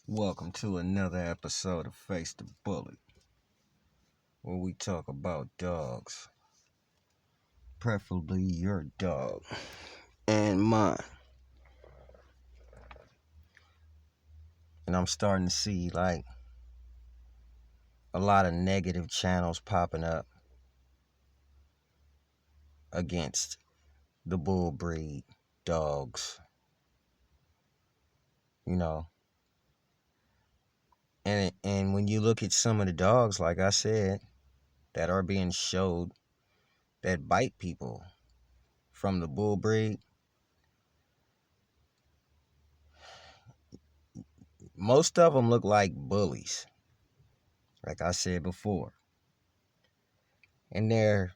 Welcome to another episode of Face the Bully, where we talk about dogs, preferably your dog and mine. And I'm starting to see a lot of negative channels popping up against the bull breed dogs, you know. And when you look at some of the dogs, like I said, that are being showed that bite people from the bull breed, most of them look like bullies, like I said before. And they're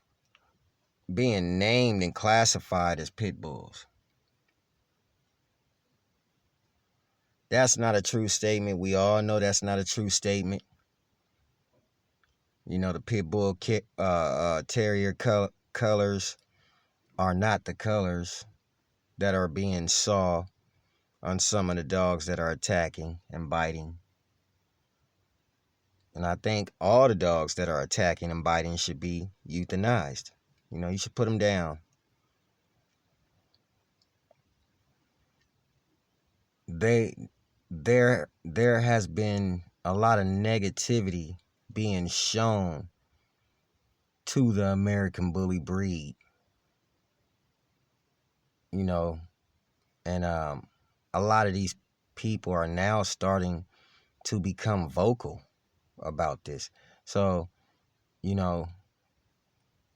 being named and classified as pit bulls. That's not a true statement. We all know that's not a true statement. You know, the pit bull terrier colors are not the colors that are being saw on some of the dogs that are attacking and biting. And I think all the dogs that are attacking and biting should be euthanized. You know, you should put them down. There has been a lot of negativity being shown to the American bully breed, you know, and a lot of these people are now starting to become vocal about this. So, you know,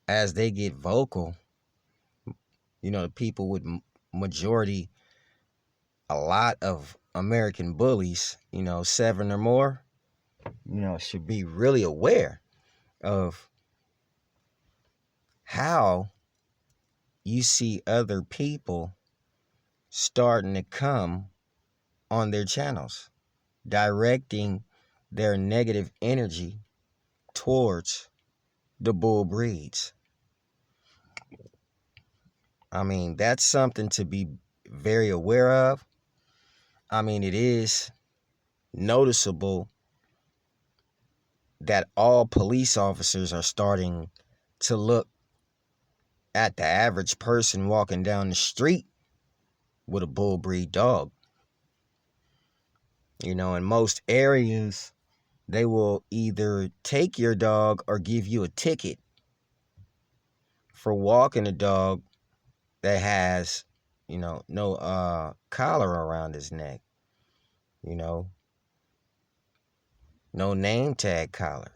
as they get vocal, you know, the people with majority, a lot of American bullies, you know, 7 or more, you know, should be really aware of how you see other people starting to come on their channels, directing their negative energy towards the bull breeds. I mean, that's something to be very aware of. I mean, it is noticeable that all police officers are starting to look at the average person walking down the street with a bull breed dog. You know, in most areas, they will either take your dog or give you a ticket for walking a dog that has, you know, no collar around his neck, you know, no name tag collar.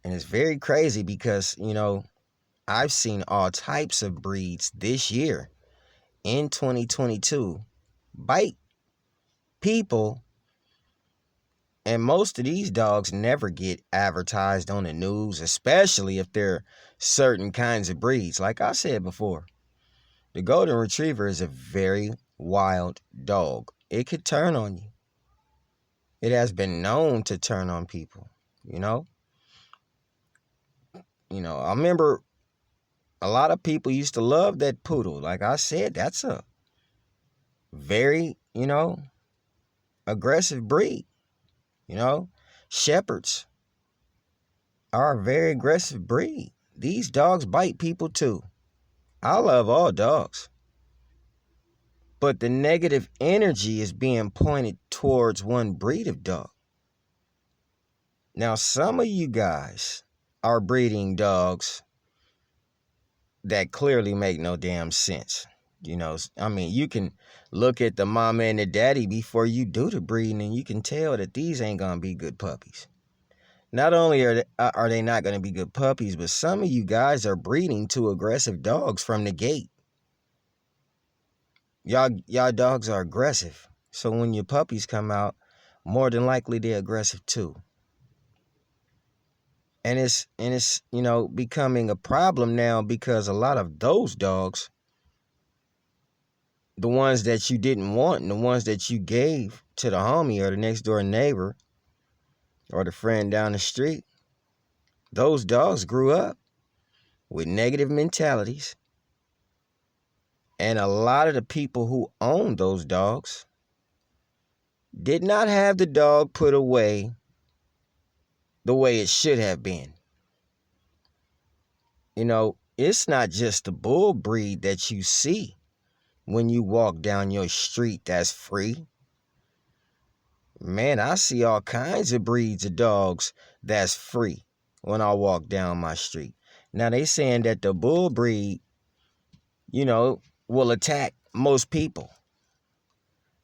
And it's very crazy because, you know, I've seen all types of breeds this year in 2022 bite people. And most of these dogs never get advertised on the news, especially if they're certain kinds of breeds. Like I said before, the Golden Retriever is a very wild dog. It could turn on you. It has been known to turn on people, you know? You know, I remember a lot of people used to love that poodle. Like I said, that's a very, you know, aggressive breed, you know? Shepherds are a very aggressive breed. These dogs bite people too. I love all dogs. But the negative energy is being pointed towards one breed of dog. Now, some of you guys are breeding dogs that clearly make no damn sense. You know, I mean, you can look at the mama and the daddy before you do the breeding, and you can tell that these ain't gonna be good puppies. Not only are they not gonna be good puppies, but some of you guys are breeding two aggressive dogs from the gate. Y'all dogs are aggressive, so when your puppies come out, more than likely they're aggressive too. And it's you know, becoming a problem now because a lot of those dogs, the ones that you didn't want and the ones that you gave to the homie or the next door neighbor or the friend down the street, those dogs grew up with negative mentalities. And a lot of the people who own those dogs did not have the dog put away the way it should have been. You know, it's not just the bull breed that you see when you walk down your street that's free. Man, I see all kinds of breeds of dogs that's free when I walk down my street. Now, they saying that the bull breed, will attack most people.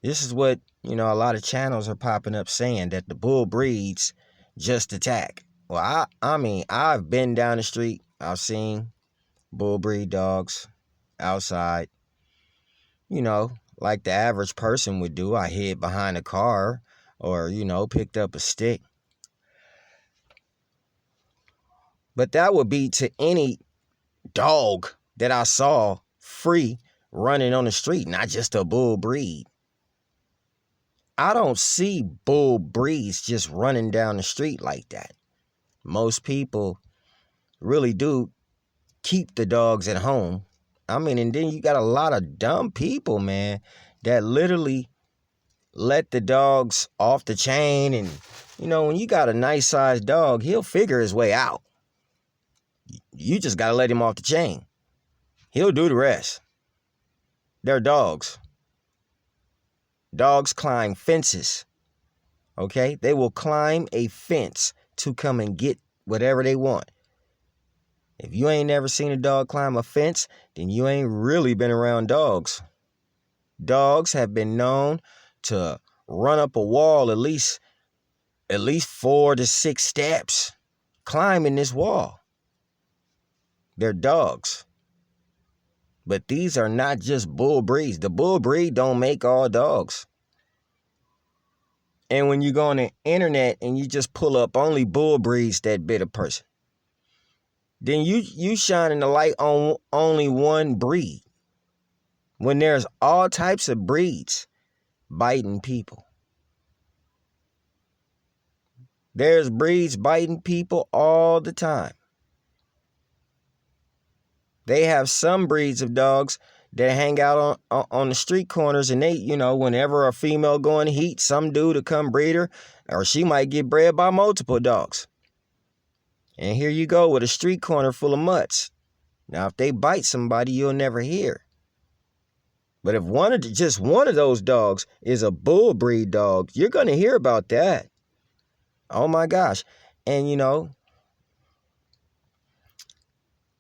This is what, a lot of channels are popping up saying, that the bull breeds just attack. Well, I mean, I've been down the street. I've seen bull breed dogs outside, like the average person would do. I hid behind a car or, picked up a stick. But that would be to any dog that I saw free running on the street, not just a bull breed. I don't see bull breeds just running down the street like that. Most people really do keep the dogs at home. I mean, and then you got a lot of dumb people, man, that literally let the dogs off the chain. And, when you got a nice sized dog, he'll figure his way out. You just got to let him off the chain. He'll do the rest. They're dogs. Dogs climb fences. Okay? They will climb a fence to come and get whatever they want. If you ain't never seen a dog climb a fence, then you ain't really been around dogs. Dogs have been known to run up a wall at least 4 to 6 steps, climbing this wall. They're dogs. But these are not just bull breeds. The bull breed don't make all dogs. And when you go on the internet and you just pull up only bull breeds that bit a person, then you shining the light on only one breed. When there's all types of breeds biting people. There's breeds biting people all the time. They have some breeds of dogs that hang out on the street corners, and they, whenever a female go in heat, some dude to come breed her, or she might get bred by multiple dogs. And here you go with a street corner full of mutts. Now, if they bite somebody, you'll never hear. But if just one of those dogs is a bull breed dog, you're going to hear about that. Oh my gosh. And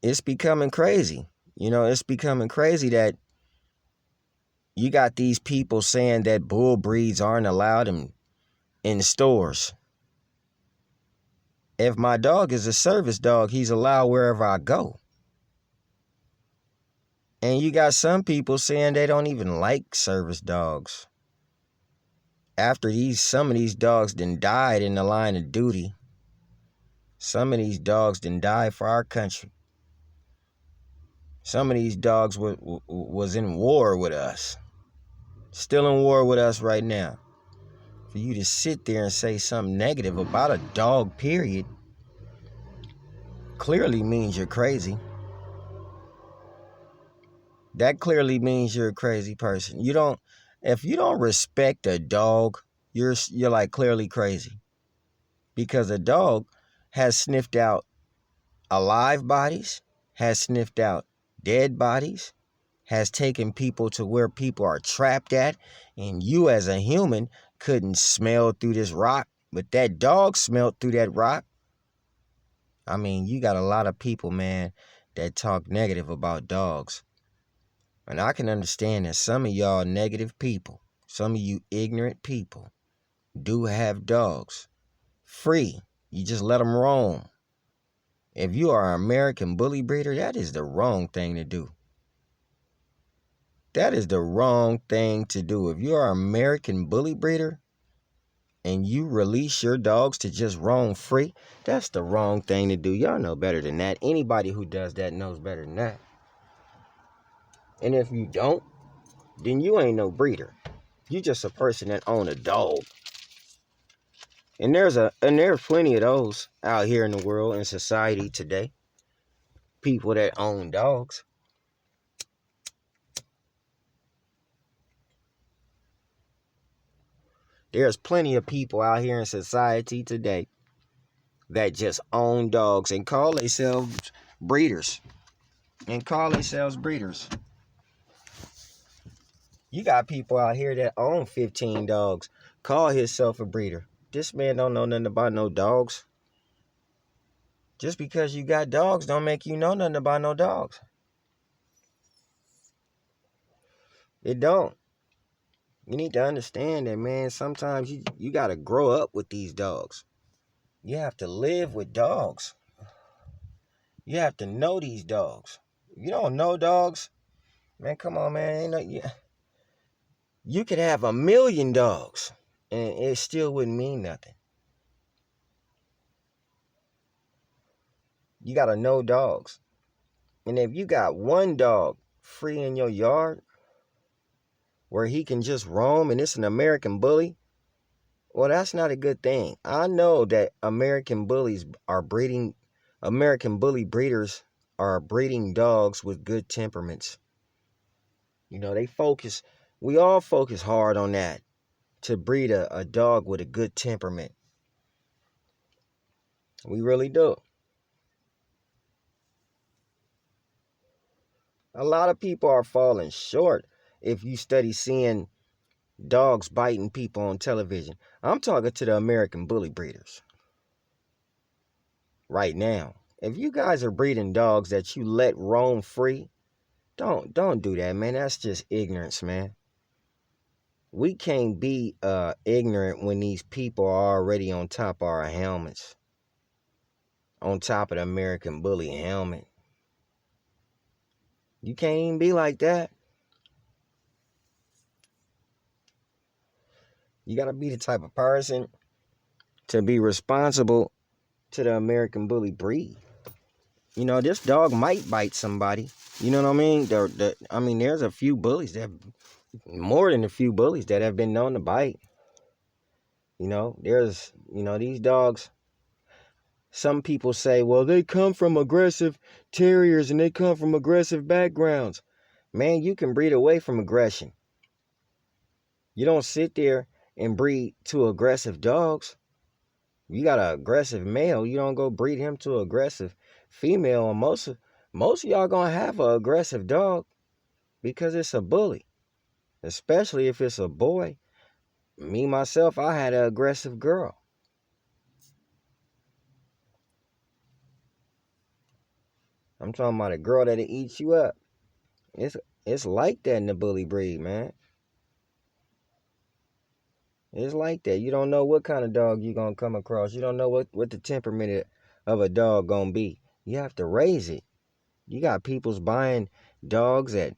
it's becoming crazy. It's becoming crazy that you got these people saying that bull breeds aren't allowed in stores. If my dog is a service dog, he's allowed wherever I go. And you got some people saying they don't even like service dogs. After some of these dogs done died in the line of duty. Some of these dogs done died for our country. Some of these dogs was in war with us. Still in war with us right now. For you to sit there and say something negative about a dog, period, clearly means you're crazy. That clearly means you're a crazy person. If you don't respect a dog, you're like clearly crazy. Because a dog has sniffed out alive bodies, has sniffed out dead bodies, has taken people to where people are trapped at, and you as a human couldn't smell through this rock, but that dog smelled through that rock. I mean, you got a lot of people, man, that talk negative about dogs. And I can understand that some of y'all negative people, some of you ignorant people, do have dogs. Free. You just let them roam. If you are an American bully breeder, that is the wrong thing to do. That is the wrong thing to do. If you are an American bully breeder and you release your dogs to just roam free, that's the wrong thing to do. Y'all know better than that. Anybody who does that knows better than that. And if you don't, then you ain't no breeder. You just a person that own a dog. And there's plenty of those out here in the world, in society today. People that own dogs. There's plenty of people out here in society today that just own dogs and call themselves breeders. You got people out here that own 15 dogs, call himself a breeder. This man don't know nothing about no dogs. Just because you got dogs don't make you know nothing about no dogs. It don't. You need to understand that, man, sometimes you got to grow up with these dogs. You have to live with dogs. You have to know these dogs. If you don't know dogs, man, come on, man. You could have 1,000,000 dogs, and it still wouldn't mean nothing. You got to know dogs. And if you got one dog free in your yard where he can just roam and it's an American bully, well, that's not a good thing. I know that American bully breeders are breeding dogs with good temperaments. We all focus hard on that, to breed a dog with a good temperament. We really do. A lot of people are falling short if you study seeing dogs biting people on television. I'm talking to the American bully breeders right now. If you guys are breeding dogs that you let roam free, don't do that, man. That's just ignorance, man. We can't be ignorant when these people are already on top of our helmets, on top of the American bully helmet. You can't even be like that. You got to be the type of person to be responsible to the American bully breed. This dog might bite somebody. You know what I mean? There's a few bullies more than a few bullies that have been known to bite. These dogs, some people say, well, they come from aggressive terriers and they come from aggressive backgrounds. Man, you can breed away from aggression. You don't sit there and breed two aggressive dogs. You got an aggressive male, you don't go breed him to an aggressive female. And most of y'all gonna have an aggressive dog because it's a bully, especially if it's a boy. Me, myself, I had an aggressive girl. I'm talking about a girl that'll eat you up. It's like that in the bully breed, man. It's like that. You don't know what kind of dog you're going to come across. You don't know what the temperament of a dog going to be. You have to raise it. You got people's buying dogs at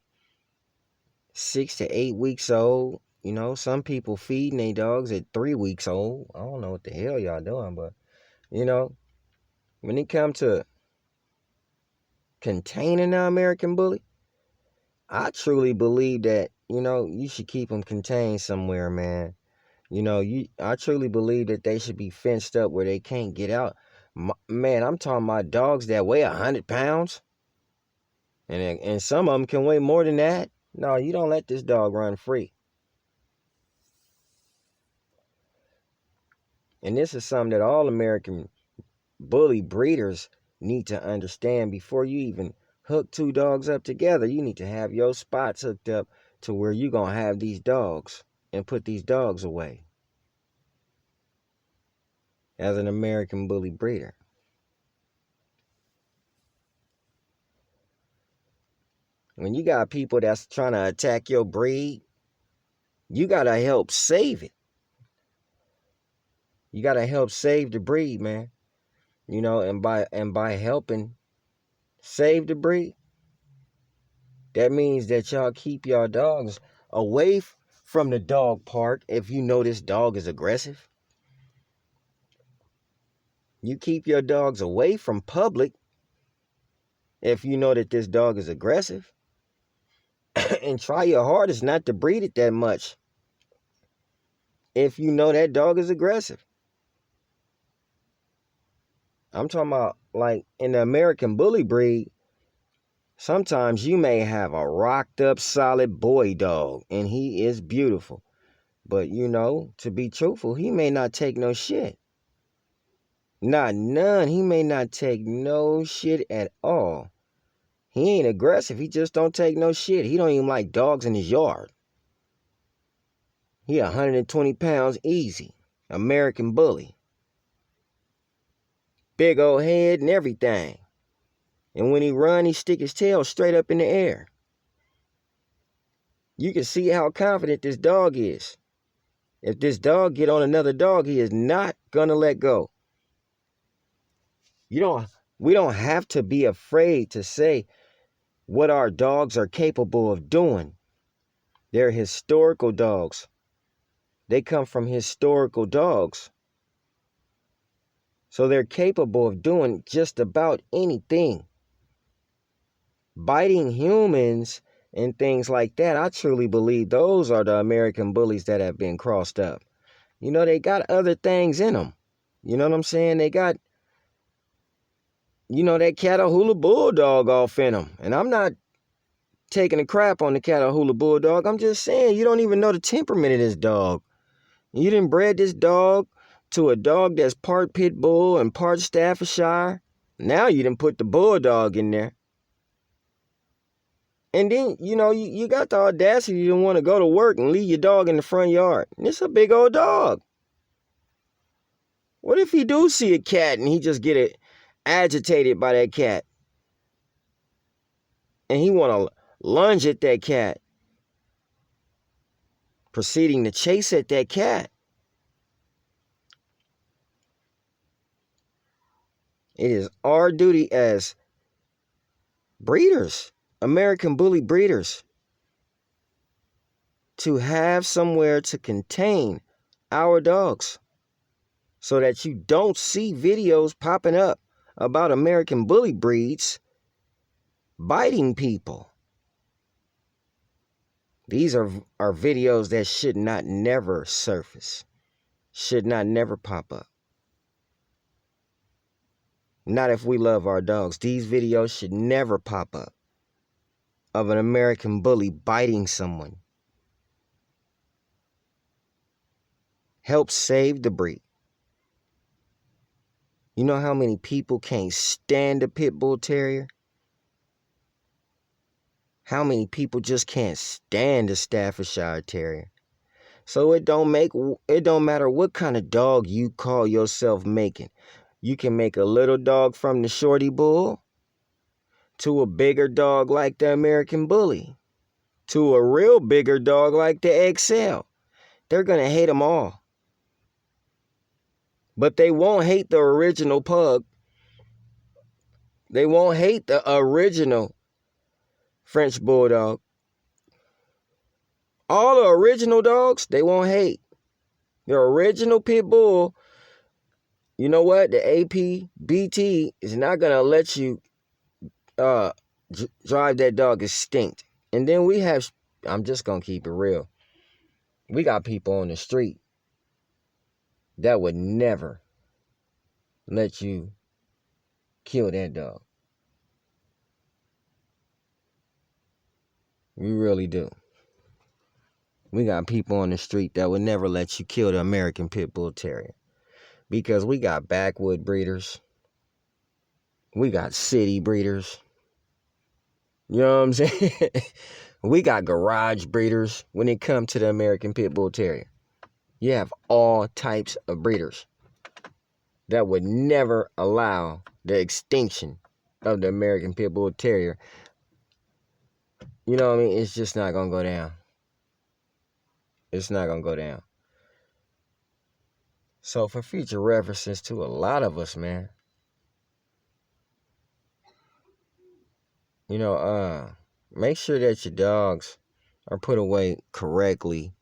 6 to 8 weeks old. Some people feeding their dogs at 3 weeks old. I don't know what the hell y'all doing, but, when it comes to containing the American bully, I truly believe that, you should keep them contained somewhere, man. I truly believe that they should be fenced up where they can't get out. Man, I'm talking about dogs that weigh 100 pounds. And some of them can weigh more than that. No, you don't let this dog run free. And this is something that all American bully breeders need to understand. Before you even hook two dogs up together, you need to have your spots hooked up to where you're going to have these dogs and put these dogs away as an American bully breeder. When you got people that's trying to attack your breed, you got to help save it. You got to help save the breed, man. And by helping save the breed, that means that y'all keep your dogs away from the dog park if you know this dog is aggressive. You keep your dogs away from public if you know that this dog is aggressive. And try your hardest not to breed it that much if you know that dog is aggressive. I'm talking about, like, in the American bully breed, sometimes you may have a rocked up solid boy dog and he is beautiful. But, you know, to be truthful, he may not take no shit. Not none. He may not take no shit at all. He ain't aggressive. He just don't take no shit. He don't even like dogs in his yard. He 120 pounds easy. American bully. Big old head and everything. And when he run, he stick his tail straight up in the air. You can see how confident this dog is. If this dog get on another dog, he is not gonna let go. We don't have to be afraid to say what our dogs are capable of doing. They're historical dogs. They come from historical dogs. So they're capable of doing just about anything. Biting humans and things like that, I truly believe those are the American bullies that have been crossed up. You know, they got other things in them. You know what I'm saying? They got, you know, that Catahoula Bulldog off in them. And I'm not taking a crap on the Catahoula Bulldog. I'm just saying, you don't even know the temperament of this dog. You done bred this dog to a dog that's part pit bull and part Staffordshire. Now you done put the Bulldog in there. And then, you know, you got the audacity to want to go to work and leave your dog in the front yard. And it's a big old dog. What if he do see a cat and he just get agitated by that cat? And he want to lunge at that cat. Proceeding to chase at that cat. It is our duty as breeders, American bully breeders, to have somewhere to contain our dogs so that you don't see videos popping up about American bully breeds biting people. These are videos that should not never surface, should not never pop up. Not if we love our dogs. These videos should never pop up of an American bully biting someone. Help save the breed. You know how many people can't stand a pit bull terrier? How many people just can't stand a Staffordshire terrier? So it don't matter what kind of dog you call yourself making. You can make a little dog from the Shorty Bull to a bigger dog like the American Bully to a real bigger dog like the XL. They're going to hate them all. But they won't hate the original pug. They won't hate the original French Bulldog. All the original dogs, they won't hate. The original Pit Bull, you know what? The APBT is not going to let you drive that dog extinct. And then we have, I'm just going to keep it real. We got people on the street that would never let you kill that dog. We really do. We got people on the street that would never let you kill the American Pit Bull Terrier. Because we got backwood breeders. We got city breeders. You know what I'm saying? We got garage breeders when it comes to the American Pit Bull Terrier. You have all types of breeders that would never allow the extinction of the American Pit Bull Terrier. You know what I mean? It's just not going to go down. It's not going to go down. So for future references to a lot of us, man, you know, make sure that your dogs are put away correctly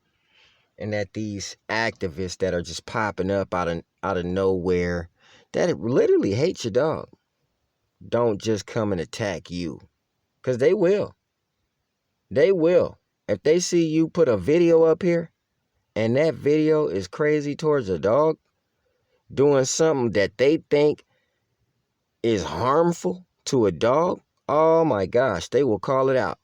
and that these activists that are just popping up out of nowhere that literally hate your dog don't just come and attack you. Because they will. They will. If they see you put a video up here and that video is crazy towards a dog doing something that they think is harmful to a dog, oh my gosh, they will call it out.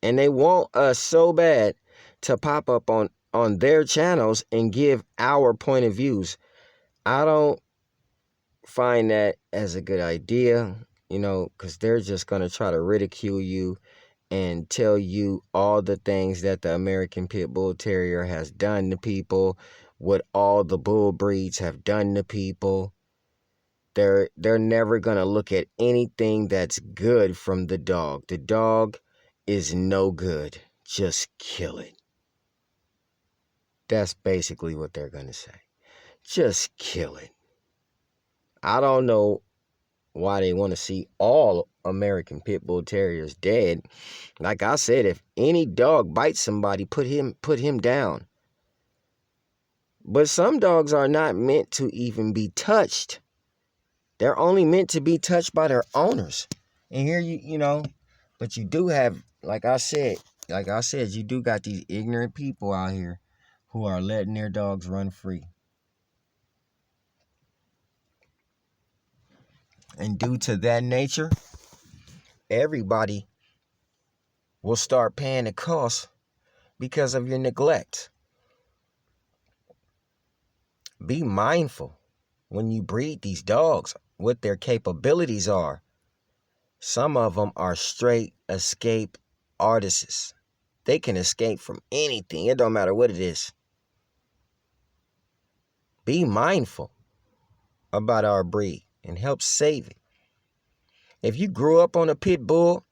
And they want us so bad to pop up on on their channels and give our point of views. I don't find that as a good idea, because they're just going to try to ridicule you and tell you all the things that the American Pit Bull Terrier has done to people, what all the bull breeds have done to people. They're never going to look at anything that's good from the dog. The dog is no good. Just kill it. That's basically what they're going to say. Just kill it. I don't know why they want to see all American Pit Bull Terriers dead. Like I said, if any dog bites somebody, put him down. But some dogs are not meant to even be touched. They're only meant to be touched by their owners. And here but you do have, like I said, you do got these ignorant people out here who are letting their dogs run free. And due to that nature, everybody will start paying the cost because of your neglect. Be mindful when you breed these dogs, what their capabilities are. Some of them are straight escape artists. They can escape from anything. It don't matter what it is. Be mindful about our breed and help save it. If you grew up on a pit bull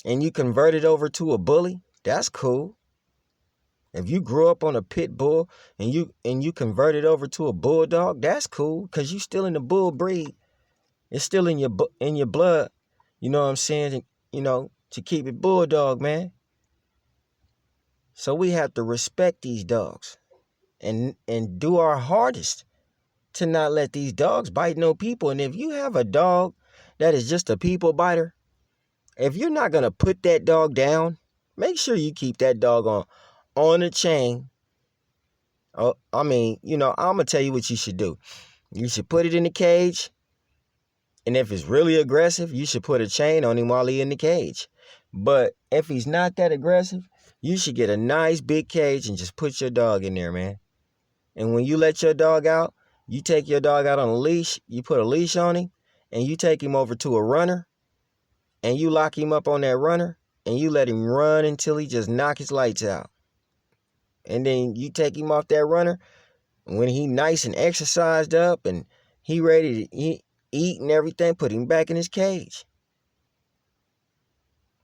and you converted over to a bully, that's cool. If you grew up on a pit bull and you converted over to a bulldog, that's cool, because you still in the bull breed. It's still in your blood. You know what I'm saying? To keep it bulldog, man. So we have to respect these dogs and do our hardest to not let these dogs bite no people. And if you have a dog that is just a people biter, if you're not going to put that dog down, make sure you keep that dog on a chain. Oh, I'm going to tell you what you should do. You should put it in the cage. And if it's really aggressive, you should put a chain on him while he's in the cage. But if he's not that aggressive, you should get a nice big cage and just put your dog in there, man. And when you let your dog out, you take your dog out on a leash, you put a leash on him, and you take him over to a runner, and you lock him up on that runner, and you let him run until he just knock his lights out. And then you take him off that runner, and when he nice and exercised up and he ready to eat and everything, put him back in his cage.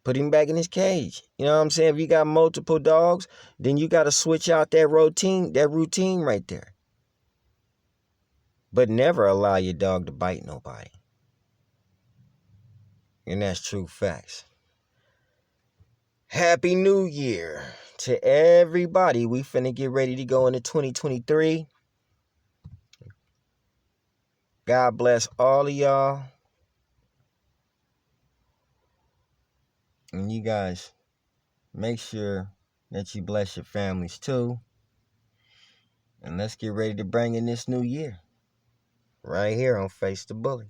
Put him back in his cage. You know what I'm saying? If you got multiple dogs, then you got to switch out that routine right there. But never allow your dog to bite nobody. And that's true facts. Happy New Year to everybody. We finna get ready to go into 2023. God bless all of y'all. And you guys, make sure that you bless your families too. And let's get ready to bring in this new year. Right here on Face the Bully.